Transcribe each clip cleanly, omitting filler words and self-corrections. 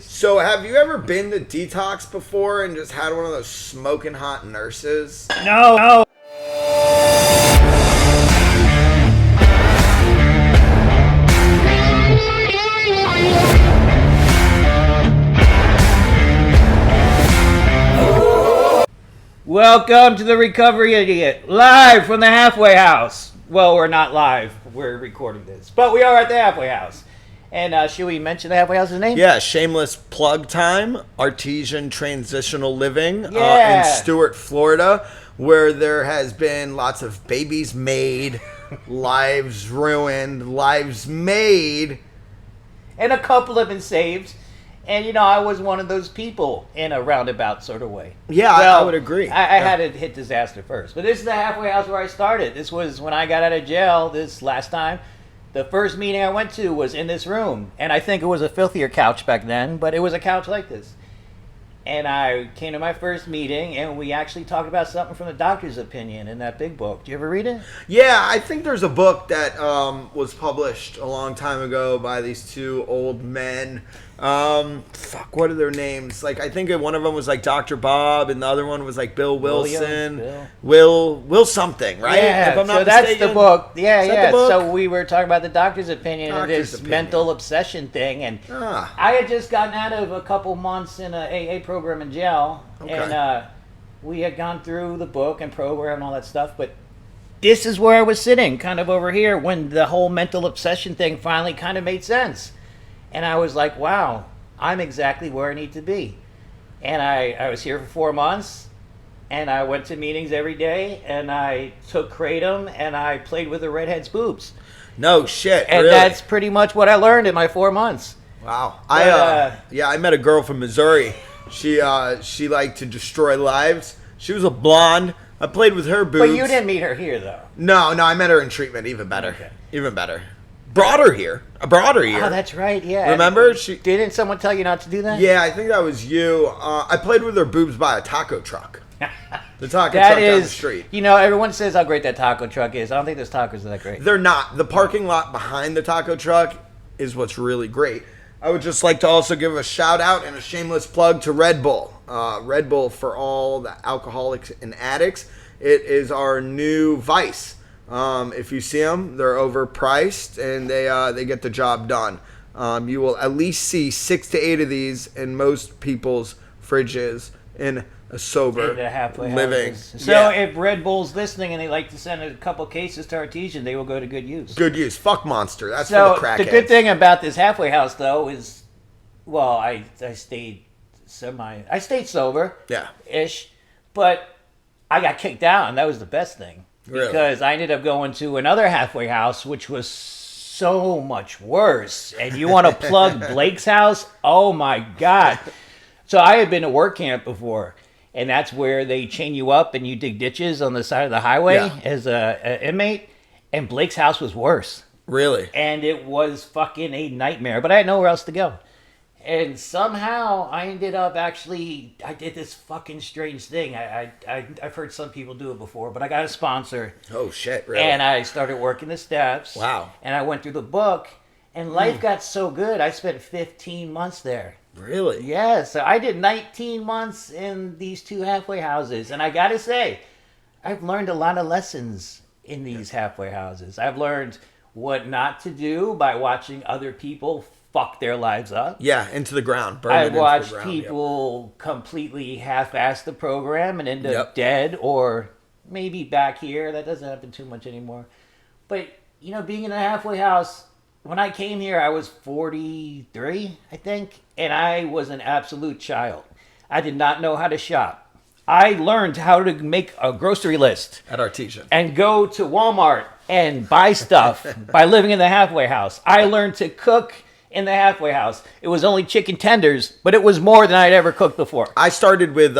So, have you ever been to detox before and just had one of those smoking hot nurses? No. Welcome to the Recovery Idiot, live from the halfway house. Well, we're not live. We're recording this, but we are at the halfway house. And should we mention the halfway house's name? Yeah, shameless plug time. Artesian Transitional Living Yeah. in Stuart, Florida, where there has been lots of babies made, lives ruined, lives made. And a couple have been saved. And, you know, I was one of those people in a roundabout sort of way. Yeah, I would agree. I had to hit disaster first. But this is the halfway house where I started. This was when I got out of jail this last time. The first meeting I went to was in this room. And I think it was a filthier couch back then, but it was a couch like this. And I came to my first meeting, and we actually talked about something from the doctor's opinion in that big book. Did you ever read it? Yeah, I think there's a book that was published a long time ago by these two old men. What are their names? Like, I think one of them was like Dr. Bob, and the other one was like Bill Wilson. Will something, right? Yeah, if I'm not so that's mistaken. the book. Yeah, Is that yeah. the book? So we were talking about the doctor's opinion and Doctor's this opinion. mental obsession thing, and I had just gotten out of a couple months in a AA program in jail, Okay. and we had gone through the book and program and all that stuff, but this is where I was sitting, kind of over here, when the whole mental obsession thing finally kind of made sense. And I was like, wow, I'm exactly where I need to be. And I was here for 4 months, and I went to meetings every day, and I took Kratom, and I played with the redhead's boobs. No shit, And really? that's pretty much what I learned in my 4 months. Wow. But, I met a girl from Missouri. She liked to destroy lives. She was a blonde. I played with her boobs. But you didn't meet her here, though. No, I met her in treatment. Even better. Okay. Even better. Brought her here. I brought her here. Oh, that's right, yeah. Remember? Didn't someone tell you not to do that? Yeah, I think that was you. I played with her boobs by a taco truck. The taco That truck down the is, street. you know, everyone says how great that taco truck is. I don't think those tacos are that great. They're not. The parking lot behind the taco truck is what's really great. I would just like to also give a shout out and a shameless plug to Red Bull. Red Bull for all the alcoholics and addicts. It is our new vice. If you see them, they're overpriced and they get the job done. You will at least see 6 to 8 of these in most people's fridges in a sober In the halfway living. houses. So Yeah. if Red Bull's listening and they like to send a couple cases to Artesian, they will go to good use. Good use. Fuck Monster. That's So for the crackheads. the good thing about this halfway house, though, is, well, I stayed sober, Yeah. ish, but I got kicked out, and that was the best thing. Really? Because I ended up going to another halfway house, which was so much worse. And you want to plug Blake's house? Oh my God. So I had been to work camp before, and that's where they chain you up and you dig ditches on the side of the highway Yeah. as an inmate. And Blake's house was worse. Really? And it was fucking a nightmare, but I had nowhere else to go. And somehow I ended up I did this fucking strange thing. I've heard some people do it before, but I got a sponsor. Oh, shit. Really? And I started working the steps. Wow. And I went through the book, and life got so good, I spent 15 months there. Really? Yeah, so I did 19 months in these two halfway houses. And I got to say, I've learned a lot of lessons in these halfway houses. I've learned what not to do by watching other people fuck their lives up. Yeah, into the ground. Burn it I've into the watched ground, people completely half-ass the program and end up Yep. dead, or maybe back here. That doesn't happen too much anymore. But, you know, being in a halfway house, when I came here, I was 43, I think, and I was an absolute child. I did not know how to shop. I learned how to make a grocery list At Artesian. and go to Walmart and buy stuff by living in the halfway house. I learned to cook in the halfway house. It was only chicken tenders, but it was more than I'd ever cooked before. I started with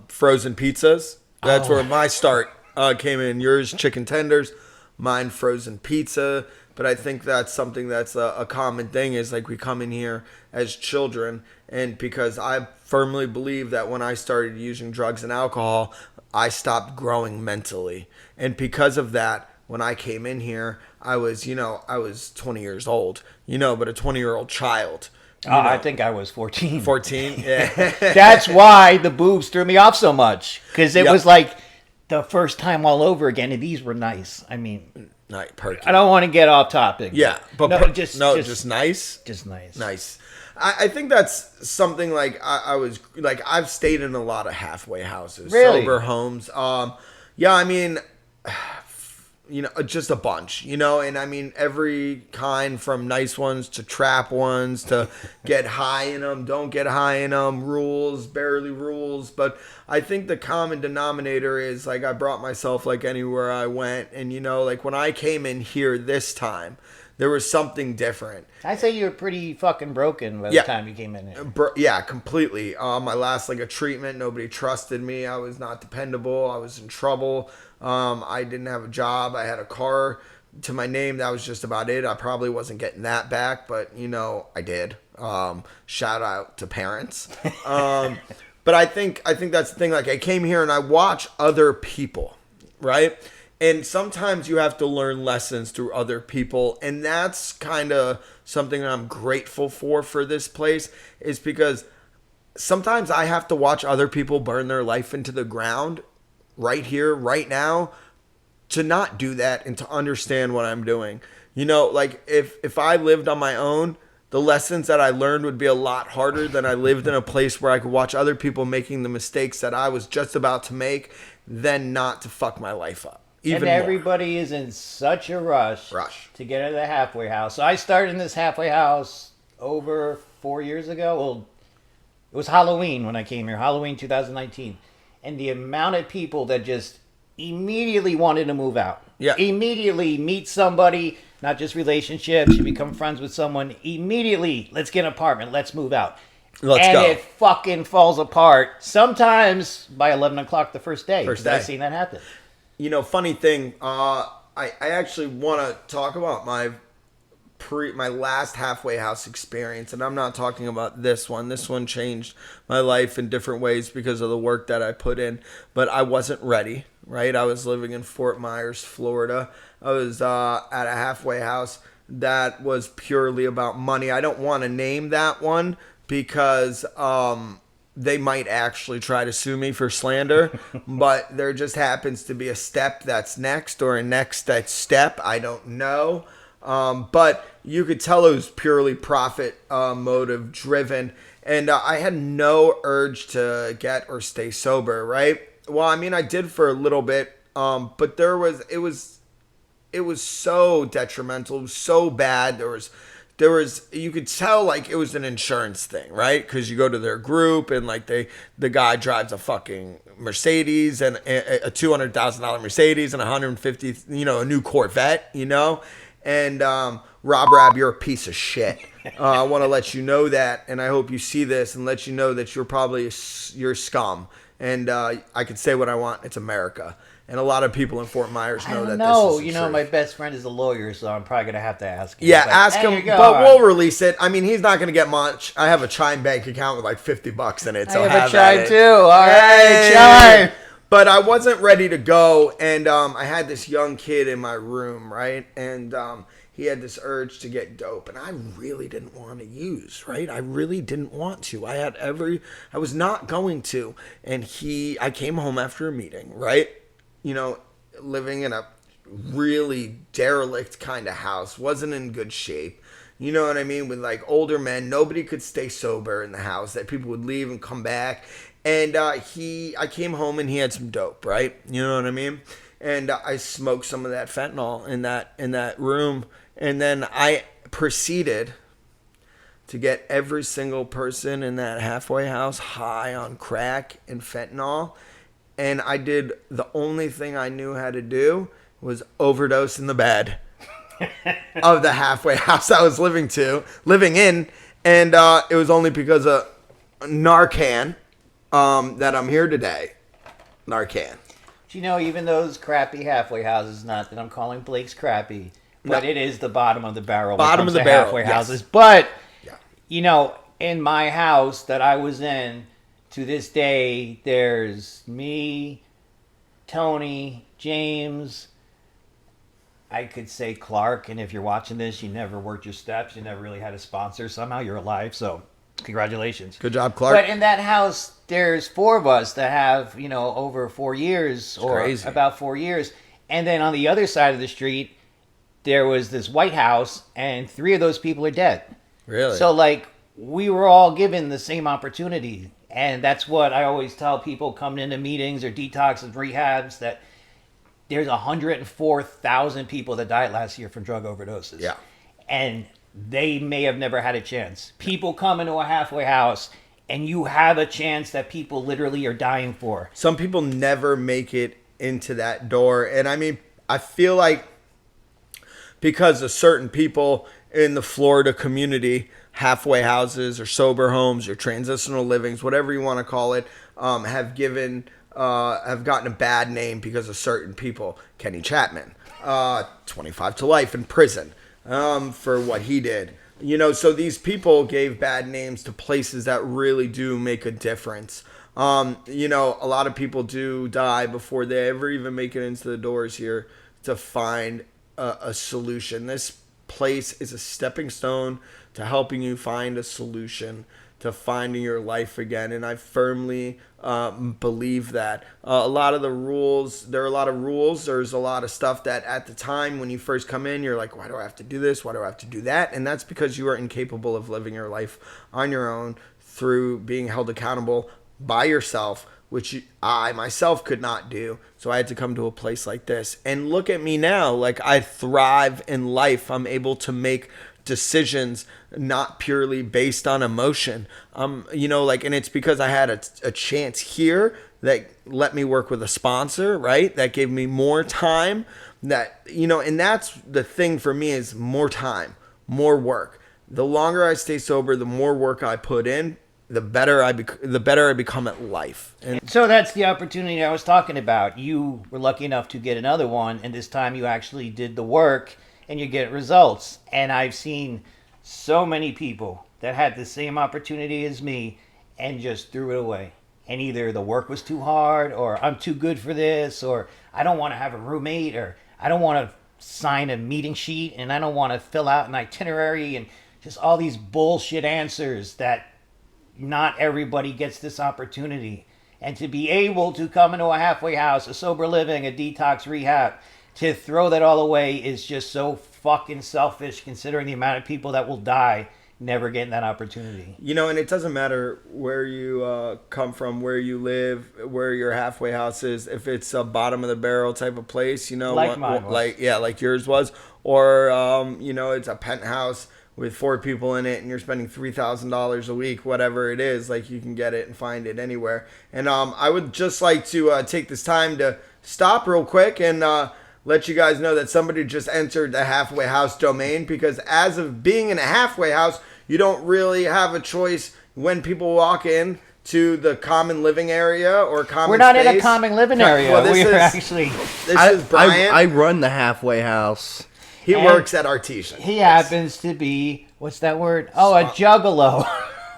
frozen pizzas. That's where my start came in. Yours, chicken tenders. Mine, frozen pizza. But I think that's something that's a common thing is like we come in here as children. And because I firmly believe that when I started using drugs and alcohol, I stopped growing mentally. And because of that, when I came in here, I was 20 years old, but a 20-year-old child I think I was 14. 14? Yeah. That's why the boobs threw me off so much. Because it Yep. was like the first time all over again. And these were nice. I mean, Not perky. I don't want to get off topic. Yeah, but just nice. Just nice. Nice. I think that's something like I was like I've stayed in a lot of halfway houses, Really? sober homes. Yeah, I mean, just a bunch, and I mean every kind from nice ones to trap ones to get high in them, don't get high in them, rules, barely rules. But I think the common denominator is like I brought myself like anywhere I went, and like when I came in here this time, there was something different. I'd say you were pretty fucking broken by the time you came in here. Yeah, completely. My last a treatment, nobody trusted me. I was not dependable. I was in trouble. I didn't have a job. I had a car to my name. That was just about it. I probably wasn't getting that back, but I did. Shout out to parents. But I think that's the thing. Like I came here and I watch other people, right? And sometimes you have to learn lessons through other people. And that's kind of something that I'm grateful for this place is because sometimes I have to watch other people burn their life into the ground right here, right now, to not do that and to understand what I'm doing. Like if I lived on my own, the lessons that I learned would be a lot harder than I lived in a place where I could watch other people making the mistakes that I was just about to make, then not to fuck my life up. Even and everybody is in such a rush to get out of the halfway house. So I started in this halfway house over 4 years ago. Well, it was Halloween when I came here, Halloween 2019. And the amount of people that just immediately wanted to move out. Yeah. Immediately meet somebody, not just relationships, you become friends with someone. Immediately, let's get an apartment, let's move out. Let's go. And it fucking falls apart. Sometimes by 11 o'clock the first day. First day. I've seen that happen. Funny thing, I actually want to talk about my last halfway house experience, and I'm not talking about this one. This one changed my life in different ways because of the work that I put in, but I wasn't ready, right? I was living in Fort Myers, Florida. I was at a halfway house that was purely about money. I don't want to name that one because they might actually try to sue me for slander, but there just happens to be a step that's next or a next that's step. I don't know. But you could tell it was purely profit motive driven. And I had no urge to get or stay sober, right? Well, I mean, I did for a little bit, but it was so detrimental, it was so bad. There was you could tell like it was an insurance thing, right? Because you go to their group and like the guy drives a fucking Mercedes and a $200,000 Mercedes and 150, a new Corvette, and Rob, you're a piece of shit. I want to let you know that, and I hope you see this and let you know that you're scum. And I can say what I want. It's America. And a lot of people in Fort Myers know that this is the truth. My best friend is a lawyer, so I'm probably going to have to ask him. Yeah, ask him, but we'll release it. I mean, he's not going to get much. I have a Chime bank account with like $50 in it, so I have a Chime too. All right, Chime. But I wasn't ready to go, and I had this young kid in my room, right? And he had this urge to get dope, and I really didn't want to use, right? I really didn't want to. I was not going to. And I came home after a meeting, right? Living in a really derelict kind of house, wasn't in good shape. You know what I mean? With like older men, nobody could stay sober in the house. That people would leave and come back. And I came home and he had some dope, right? You know what I mean? And I smoked some of that fentanyl in that room. And then I proceeded to get every single person in that halfway house high on crack and fentanyl. And I did the only thing I knew how to do was overdose in the bed of the halfway house I was living in. And it was only because of Narcan that I'm here today. Narcan. Even those crappy halfway houses, not that I'm calling Blake's crappy, but it is the bottom of the barrel. Bottom of the barrel, halfway yes. houses. But, in my house that I was in, to this day, there's me, Tony, James, I could say Clark, and if you're watching this, you never worked your steps, you never really had a sponsor. Somehow you're alive, so congratulations. Good job, Clark. But in that house, there's 4 of us that have, over 4 years or crazy. about 4 years. And then on the other side of the street, there was this White House, and 3 of those people are dead. Really? So, like, we were all given the same opportunity. And that's what I always tell people coming into meetings or detox and rehabs, that there's 104,000 people that died last year from drug overdoses. Yeah. And they may have never had a chance. People come into a halfway house, and you have a chance that people literally are dying for. Some people never make it into that door. And I mean, I feel like because of certain people in the Florida community, halfway houses or sober homes or transitional livings, whatever you want to call it, have gotten a bad name because of certain people. Kenny Chapman, 25 to life in prison for what he did. So these people gave bad names to places that really do make a difference. A lot of people do die before they ever even make it into the doors here to find a solution. This place is a stepping stone to helping you find a solution, to finding your life again. And I firmly believe that. There are a lot of rules. There's a lot of stuff that at the time when you first come in, you're like, why do I have to do this? Why do I have to do that? And that's because you are incapable of living your life on your own through being held accountable by yourself, which I myself could not do. So I had to come to a place like this. And look at me now. Like, I thrive in life. I'm able to make decisions not purely based on emotion. And it's because I had a chance here that let me work with a sponsor, right? That gave me more time. And that's the thing for me, is more time, more work. The longer I stay sober, the more work I put in, the better I become at life. And so that's the opportunity I was talking about. You were lucky enough to get another one, and this time you actually did the work and you get results. And I've seen so many people that had the same opportunity as me and just threw it away. And either the work was too hard, or I'm too good for this, or I don't want to have a roommate, or I don't want to sign a meeting sheet, and I don't want to fill out an itinerary, and just all these bullshit answers that not everybody gets this opportunity. And to be able to come into a halfway house, a sober living, a detox rehab, to throw that all away is just so fucking selfish, considering the amount of people that will die never getting that opportunity. And it doesn't matter where you come from, where you live, where your halfway house is. If it's a bottom of the barrel type of place, like mine was. like yours was, or it's a penthouse with 4 people in it and you're spending $3,000 a week, whatever it is, like, you can get it and find it anywhere. And I would just like to take this time to stop real quick and let you guys know that somebody just entered the halfway house domain, because as of being in a halfway house, you don't really have a choice when people walk in to the common living area or common We're not space. in a common living area. Well, This is Brian. I run the halfway house. He works at Artesian. He happens to be, what's that word? Oh, a juggalo.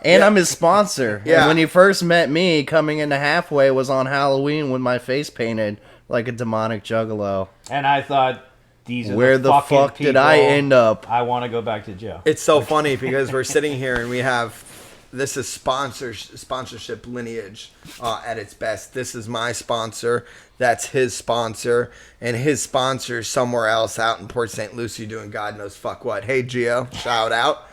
And I'm his sponsor. Yeah. And when you first met me, coming into halfway was on Halloween with my face painted like a demonic juggalo. And I thought, these are Where the the fucking fuck people did I end up? I want to go back to jail. It's so funny because we're sitting here and we have, this is sponsorship lineage at its best. This is my sponsor. That's his sponsor. And his sponsor somewhere else out in Port St. Lucie doing God knows fuck what. Hey, Gio, shout out.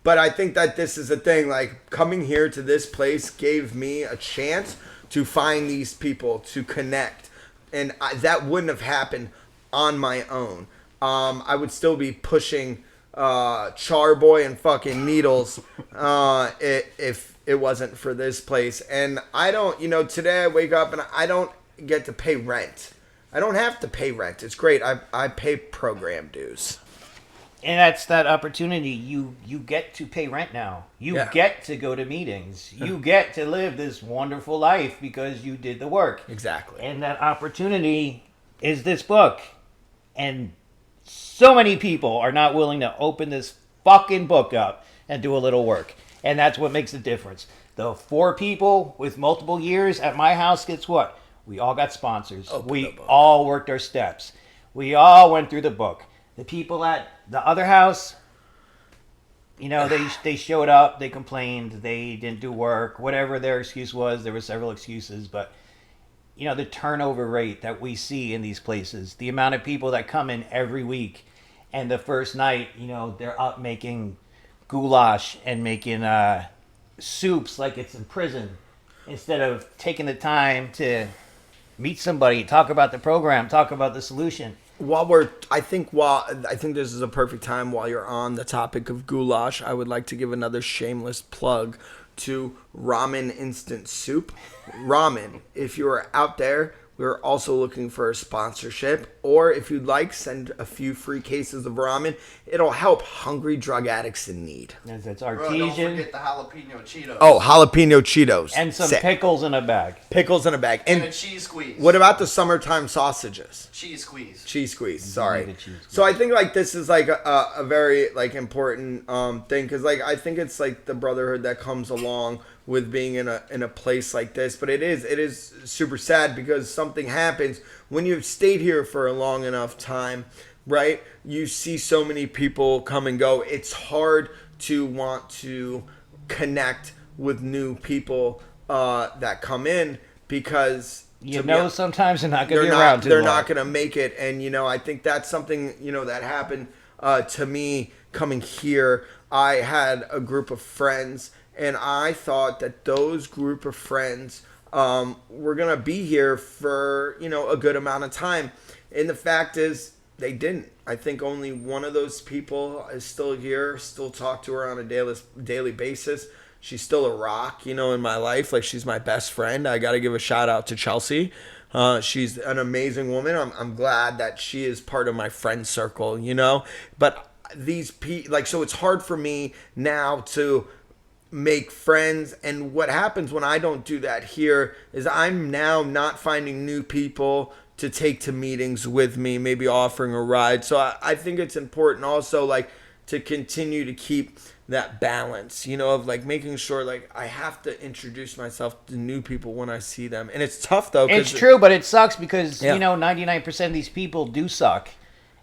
But I think that this is a thing. Like, coming here to this place gave me a chance to find these people, to connect. And that wouldn't have happened on my own. I would still be pushing Charboy and fucking needles if it wasn't for this place. And I don't, today I wake up and I don't get to pay rent. I don't have to pay rent. It's great. I pay program dues. And that's that opportunity. You get to pay rent now. You get to go to meetings. You get to live this wonderful life because you did the work. Exactly. And that opportunity is this book. And so many people are not willing to open this fucking book up and do a little work. And that's what makes the difference. The 4 people with multiple years at my house, guess what? We all got sponsors. We all worked our steps. We all went through the book. The people at the other house, you know, they showed up, they complained, they didn't do work, whatever their excuse was. There were several excuses, but you know, the turnover rate that we see in these places, the amount of people that come in every week, and the first night, you know, they're up making goulash and making soups like it's in prison, instead of taking the time to meet somebody, talk about the program, talk about the solution. I think this is a perfect time while you're on the topic of goulash. I would like to give another shameless plug to ramen instant soup. Ramen, if you're out there, we're also looking for a sponsorship, or if you'd like, send a few free cases of ramen. It'll help hungry drug addicts in need. It's Bro, don't artesian. forget the jalapeno Cheetos. Oh, jalapeno Cheetos. And some Sick. pickles in a bag. Pickles in a bag. And a And cheese squeeze. what about the summertime sausages? Cheese squeeze. Cheese squeeze. Sorry. the cheese squeeze. So I think like this is like a very like important thing, because like I think it's like the brotherhood that comes along with being in a place like this. But it is super sad, because something happens when you've stayed here for a long enough time, right? You see so many people come and go. It's hard to want to connect with new people that come in, because You know, sometimes they're not going to be they're around not too they're long. not going to make it. And you know, I think that's something, you know, that happened to me coming here. I had a group of friends, and I thought that those group of friends were going to be here for, you know, a good amount of time. And the fact is, they didn't. I think only one of those people is still here, still talk to her on a daily basis. She's still a rock, you know, in my life. Like, she's my best friend. I got to give a shout out to Chelsea. She's an amazing woman. I'm glad that she is part of my friend circle, you know. But so it's hard for me now to make friends. And what happens when I don't do that here is I'm now not finding new people to take to meetings with me, maybe offering a ride. So I think it's important also, like, to continue to keep that balance, you know, of like making sure like I have to introduce myself to new people when I see them. And it's tough though. It's true, but it sucks because, Yeah. you know, 99% of these people do suck.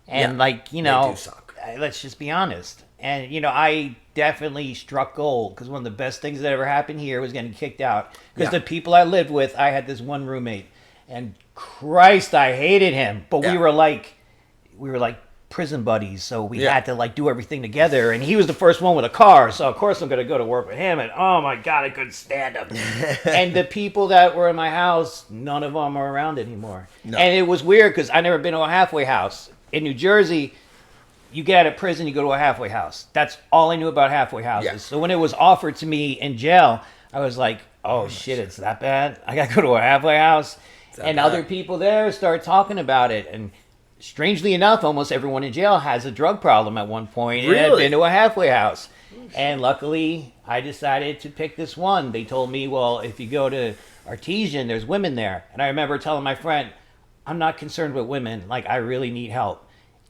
And, Yeah, like, you they know, do suck. let's just be honest. And, you know, I definitely struck gold because one of the best things that ever happened here was getting kicked out. Because Yeah. the people I lived with, I had this one roommate. And Christ, I hated him. But Yeah. we were like prison buddies, so we Yeah. had to like do everything together. And he was the first one with a car, so of course I'm gonna go to work with him. And oh my god, I couldn't stand him. And the people that were in my house, none of them are around anymore. No. And it was weird because I never been to a halfway house in New Jersey. You get out of prison, you go to a halfway house. That's all I knew about halfway houses. Yeah. So when it was offered to me in jail, I was like, oh shit, it's that bad? I gotta go to a halfway house? that And bad? other people there start talking about it. And strangely enough, almost everyone in jail has a drug problem at one point and had Really? been to a halfway house. And luckily, I decided to pick this one. They told me, well, if you go to Artesian, there's women there. And I remember telling my friend, I'm not concerned with women. Like, I really need help.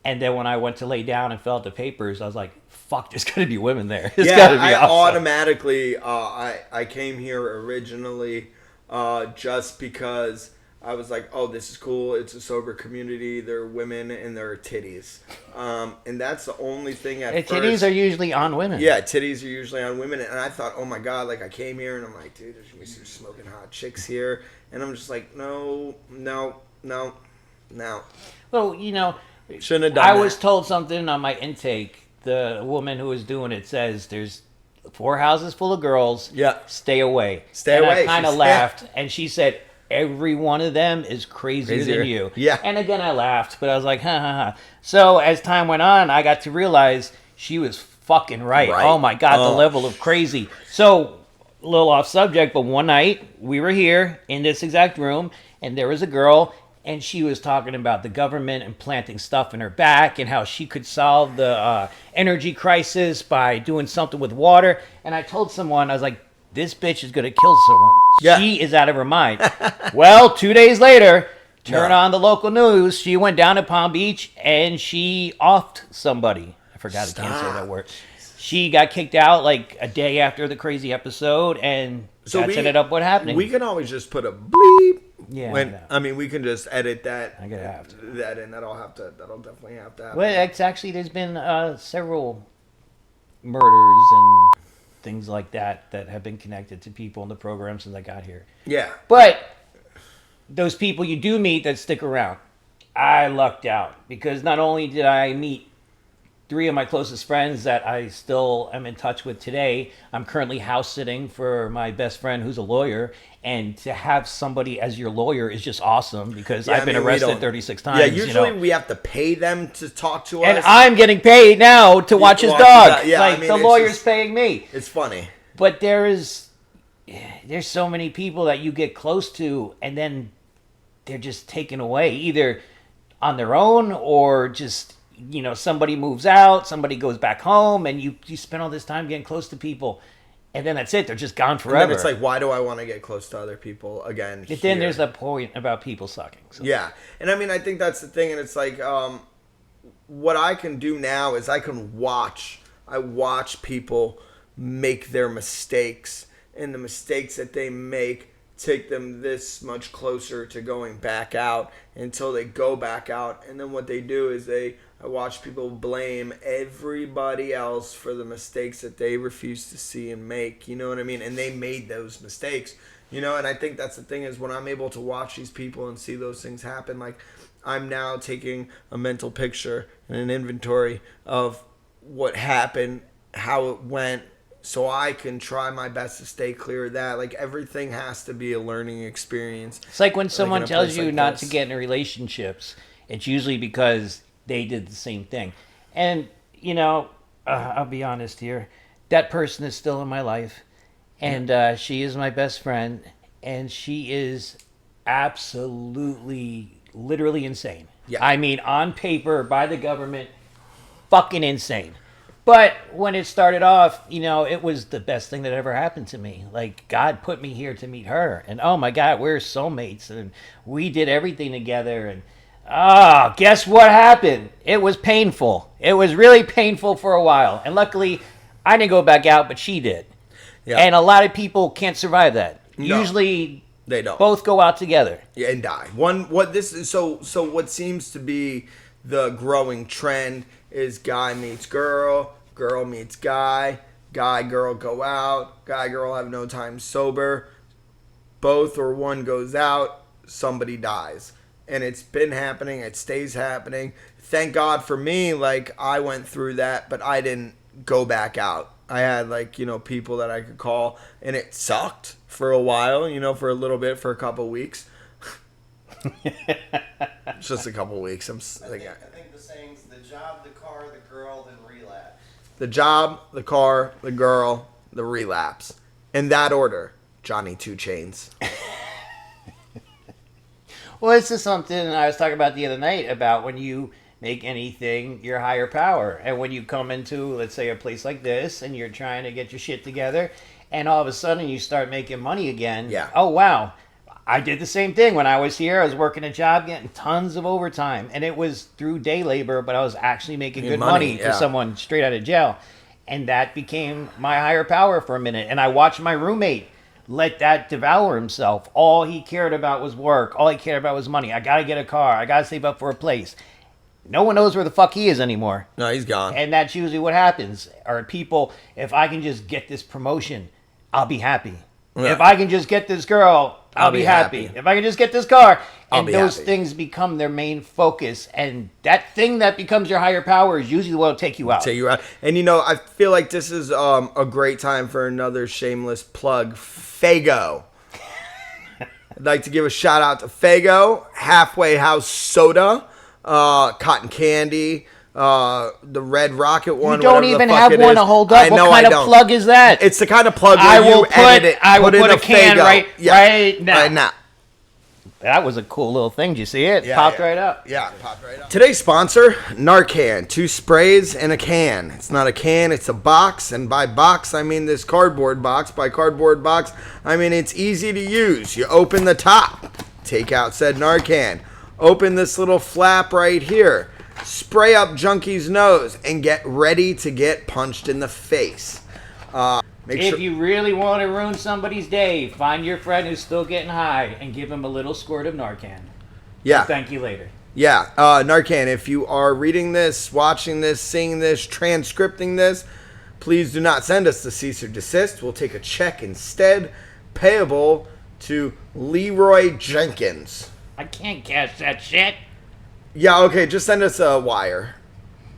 And then when I went to lay down and fill out the papers, I was like, fuck, there's got to be women there. It's got to be I awesome. automatically, I came here originally just because I was like, oh, this is cool. It's a sober community. There are women and there are titties. And that's the only thing at The first. titties are usually on women. Yeah, titties are usually on women. And I thought, oh my God, like I came here and I'm like, dude, there's going to be some smoking hot chicks here. And I'm just like, no. Well, you know, Shouldn't have done I that. was told something on my intake. The woman who was doing it says there's 4 houses full of girls. Yeah. Stay away. Stay and away. I kind She of said- laughed. And she said, every one of them is crazier Crazier. than you. Yeah. And again, I laughed, but I was like, ha ha ha. So as time went on, I got to realize she was fucking right. Right. Oh my God, Oh. the level of crazy. So, a little off subject, but one night we were here in this exact room, and there was a girl, and she was talking about the government and planting stuff in her back and how she could solve the energy crisis by doing something with water. And I told someone, I was like, this bitch is going to kill someone. Yeah. She is out of her mind. Well, 2 days later, turn No. on the local news. She went down to Palm Beach and she offed somebody. I forgot, I can't say Stop. that word. She got kicked out like a day after the crazy episode, and that's ended up what happened. We can always just put a bleep Yeah. When know. I mean, we can just edit that. I'm gonna have to. That in. That'll definitely have to happen. Well, it's actually there's been several murders and things like that have been connected to people in the program since I got here. Yeah. But those people you do meet that stick around, I lucked out because not only did I meet 3 of my closest friends that I still am in touch with today. I'm currently house sitting for my best friend who's a lawyer, and to have somebody as your lawyer is just awesome because I've been arrested 36 times. Yeah, usually we have to pay them to talk to us. And I'm getting paid now to watch his dog. Yeah, the lawyer's paying me. It's funny. But there's so many people that you get close to, and then they're just taken away, either on their own or just... somebody moves out, somebody goes back home, and you spend all this time getting close to people, and then that's it. They're just gone forever. And then it's like, why do I want to get close to other people again? But then there's that point about people sucking. So. Yeah, and I mean, I think that's the thing, and it's like, what I can do now is I watch people make their mistakes, and the mistakes that they make take them this much closer to going back out until they go back out. And then what they do is I watch people blame everybody else for the mistakes that they refuse to see and make. You know what I mean? And they made those mistakes. And I think that's the thing is when I'm able to watch these people and see those things happen, like I'm now taking a mental picture and an inventory of what happened, how it went, so I can try my best to stay clear of that. Like, everything has to be a learning experience. It's like when someone tells you not to get in relationships, it's usually because they did the same thing. And, I'll be honest here. That person is still in my life. And she is my best friend. And she is absolutely, literally insane. Yeah. I mean, on paper, by the government, fucking insane. But when it started off, it was the best thing that ever happened to me. Like, God put me here to meet her. And, oh, my God, we're soulmates. And we did everything together. And, guess what happened? It was painful. It was really painful for a while. And luckily, I didn't go back out, but she did. Yeah. And a lot of people can't survive that. No, usually, they don't. Both go out together. Yeah, and die. What seems to be the growing trend is guy meets girl, girl meets guy, girl go out, girl have no time sober, both or one goes out, somebody dies. And it's been happening, it stays happening. Thank God for me, like, I went through that, but I didn't go back out. I had, people that I could call, and it sucked for a while, for a little bit, for a couple weeks. Just a couple weeks. I think the saying's the job, the car, the girl, then relapse. The job, the car, the girl, the relapse. In that order, Johnny 2 Chainz. Well, this is something I was talking about the other night about when you make anything your higher power. And when you come into, let's say, a place like this and you're trying to get your shit together and all of a sudden you start making money again. Yeah. Oh, wow. I did the same thing when I was here. I was working a job, getting tons of overtime. And it was through day labor, but I was actually making good money for someone straight out of jail. And that became my higher power for a minute. And I watched my roommate let that devour himself. All he cared about was work. All he cared about was money. I got to get a car. I got to save up for a place. No one knows where the fuck he is anymore. No, he's gone. And that's usually what happens. Or people, if I can just get this promotion, I'll be happy. Yeah. If I can just get this girl, I'll be happy. If I can just get this car. And those things become their main focus. And that thing that becomes your higher power is usually what will take you out. And, I feel like this is a great time for another shameless plug. Faygo. I'd like to give a shout out to Faygo, Halfway House Soda, Cotton Candy, the Red Rocket one. You don't even have one to hold up. What kind of plug is that? It's the kind of plug where you edit it. I will put a can right now. Right now. That was a cool little thing. Did you see it? Popped right up. Yeah, popped right up. Today's sponsor, Narcan. 2 sprays in a can. It's not a can, it's a box. And by box, I mean this cardboard box. By cardboard box, I mean it's easy to use. You open the top. Take out said Narcan. Open this little flap right here. Spray up Junkie's nose and get ready to get punched in the face. If you really want to ruin somebody's day, find your friend who's still getting high and give him a little squirt of Narcan. Yeah. I'll thank you later. Yeah, Narcan, if you are reading this, watching this, seeing this, transcripting this, please do not send us the cease or desist. We'll take a check instead, payable to Leroy Jenkins. I can't cash that shit. Yeah, okay, just send us a wire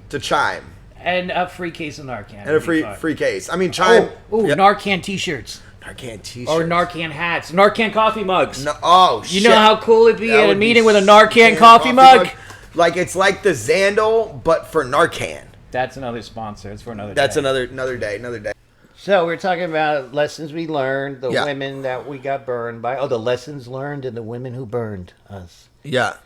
to Chime. And a free case of Narcan. And a free case. I mean, Chime. Yep. Narcan t-shirts. Narcan t-shirts. Or Narcan hats. Narcan coffee mugs. No, shit. You know how cool it'd be That at a would meeting be with a Narcan coffee mug? Like, it's like the Xandal, but for Narcan. That's another sponsor. It's for another That's day. another day. So we're talking about lessons we learned, the Yeah. women that we got burned by. Oh, the lessons learned and the women who burned us. Yeah.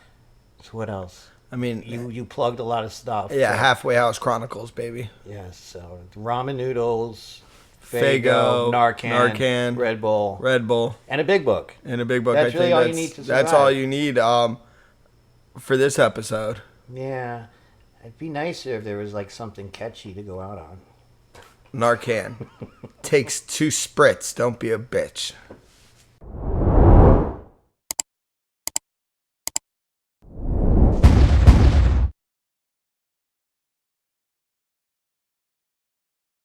So what else? I mean, You plugged a lot of stuff. yeah, Halfway House Chronicles, baby. Yes. So ramen noodles, Faygo, Narcan, Red Bull, and a big book. And a big book. That's really all you need to survive. That's all you need for this episode. Yeah. It'd be nicer if there was like something catchy to go out on. Narcan. Takes 2 spritz. Don't be a bitch.